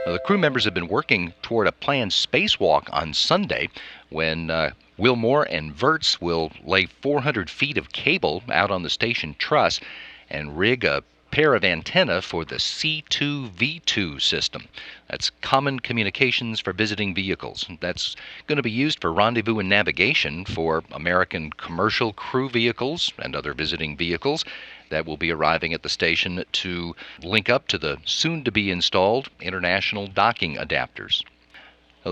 The crew members have been working toward a planned spacewalk on Sunday when Wilmore and Virts will lay 400 feet of cable out on the station truss and rig a pair of antennae for the C2V2 system. That's Common Communications for Visiting Vehicles. That's going to be used for rendezvous and navigation for American commercial crew vehicles and other visiting vehicles that will be arriving at the station to link up to the soon-to-be-installed international docking adapters.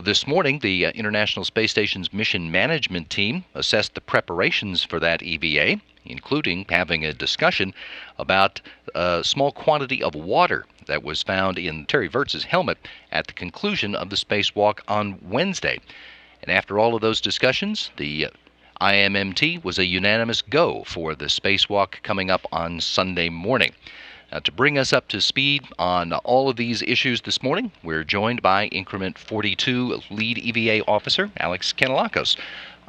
This morning, the International Space Station's mission management team assessed the preparations for that EVA, including having a discussion about a small quantity of water that was found in Terry Virts' helmet at the conclusion of the spacewalk on Wednesday. And after all of those discussions, the IMMT was a unanimous go for the spacewalk coming up on Sunday morning. To bring us up to speed on all of these issues this morning, we're joined by Increment 42 Lead EVA Officer Alex Kanellakos.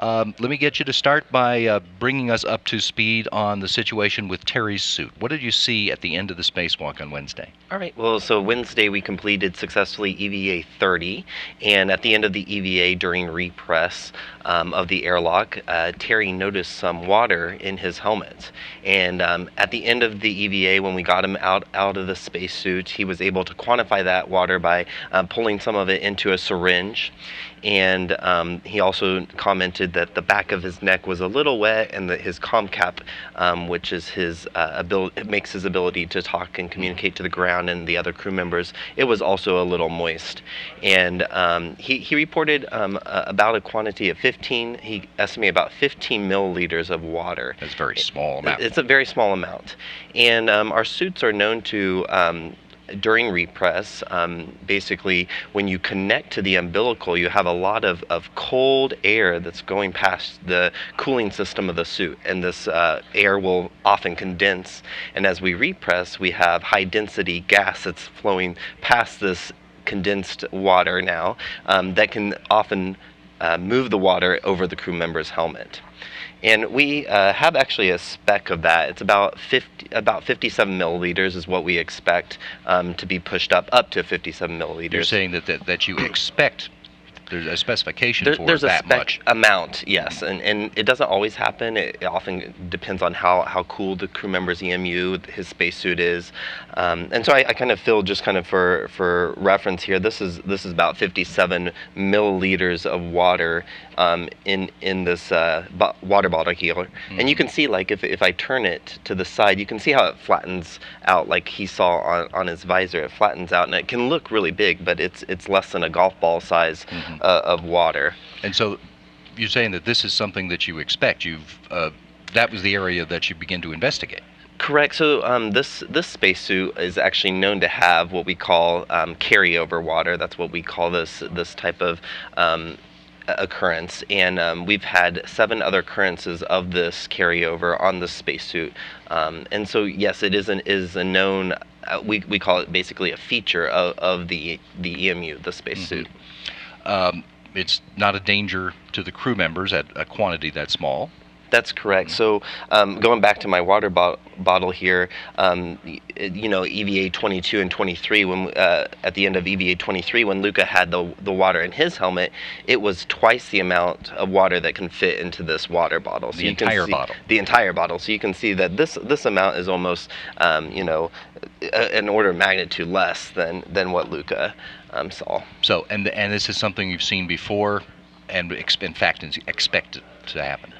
Let me get you to start by bringing us up to speed on the situation with Terry's suit. What did you see at the end of the spacewalk on Wednesday? All right. Well, so Wednesday we completed successfully EVA 30, and at the end of the EVA during repress of the airlock, Terry noticed some water in his helmet. And at the end of the EVA, when we got him out of the spacesuit, he was able to quantify that water by pulling some of it into a syringe. And he also commented that the back of his neck was a little wet, and that his comm cap, which is his it makes his ability to talk and communicate to the ground and the other crew members, it was also a little moist. And he reported about a quantity of 15. He estimated about 15 milliliters of water. That's a very small amount. It's a very small amount, and our suits are known to. During repress, basically, when you connect to the umbilical, you have a lot of cold air that's going past the cooling system of the suit, and this air will often condense. And as we repress, we have high-density gas that's flowing past this condensed water now that can often move the water over the crew member's helmet. And we have actually a spec of that. It's about 57 milliliters is what we expect to be pushed up to 57 milliliters. You're saying that you expect there's a specification for there's that a spec much amount, yes, and it doesn't always happen. It often depends on how cool the crew member's EMU, his spacesuit is, and so I kind of feel, just kind of for reference here, this is about 57 milliliters of water in this water bottle here, and you can see, like, if I turn it to the side, you can see how it flattens out, like he saw on his visor. It flattens out, and it can look really big, but it's less than a golf ball size of water. And so you're saying that this is something that you expect. That was the area that you begin to investigate. Correct. So this spacesuit is actually known to have what we call carryover water. That's what we call this type of occurrence, and we've had 7 other occurrences of this carryover on the spacesuit. And so yes, it is a known. We call it basically a feature of the EMU, the spacesuit. It's not a danger to the crew members at a quantity that small. That's correct. So going back to my water bottle here, EVA 22 and 23, when at the end of EVA 23, when Luca had the water in his helmet, it was twice the amount of water that can fit into this water bottle. So the entire bottle. The entire bottle. So you can see that this amount is almost, an order of magnitude less than what Luca saw. So, and this is something you've seen before, and in fact, expect it to happen.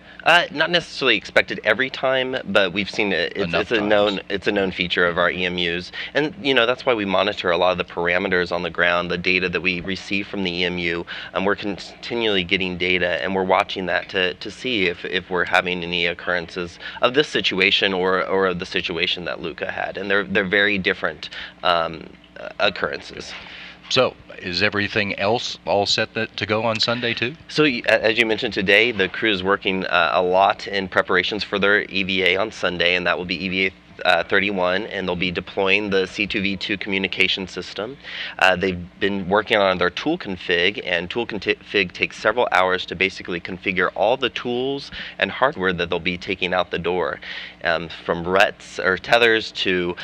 Not necessarily expected every time, but we've seen it. It's a known feature of our EMUs, and that's why we monitor a lot of the parameters on the ground, the data that we receive from the EMU, and we're continually getting data, and we're watching that to see if we're having any occurrences of this situation or of the situation that Luca had, and they're very different occurrences. So, is everything else all set to go on Sunday too? So, as you mentioned today, the crew is working a lot in preparations for their EVA on Sunday, and that will be EVA 31, and they'll be deploying the C2V2 communication system. They've been working on their tool config, and tool config takes several hours to basically configure all the tools and hardware that they'll be taking out the door, from rets or tethers to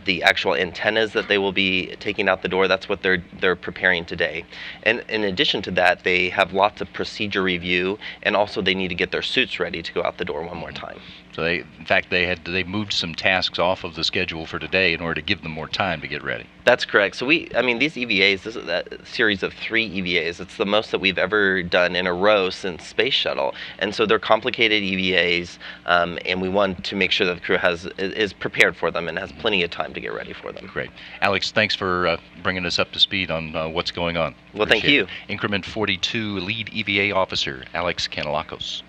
the actual antennas that they will be taking out the door. That's what they're preparing today. And in addition to that, they have lots of procedure review, and also they need to get their suits ready to go out the door one more time. So they moved some tasks off of the schedule for today in order to give them more time to get ready. That's correct. So these EVAs, this is a series of 3 EVAs. It's the most that we've ever done in a row since Space Shuttle. And so they're complicated EVAs, and we want to make sure that the crew is prepared for them and has plenty of time to get ready for them. Great. Alex, thanks for bringing us up to speed on what's going on. Well, thank you. Increment 42 Lead EVA Officer, Alex Kanelakos.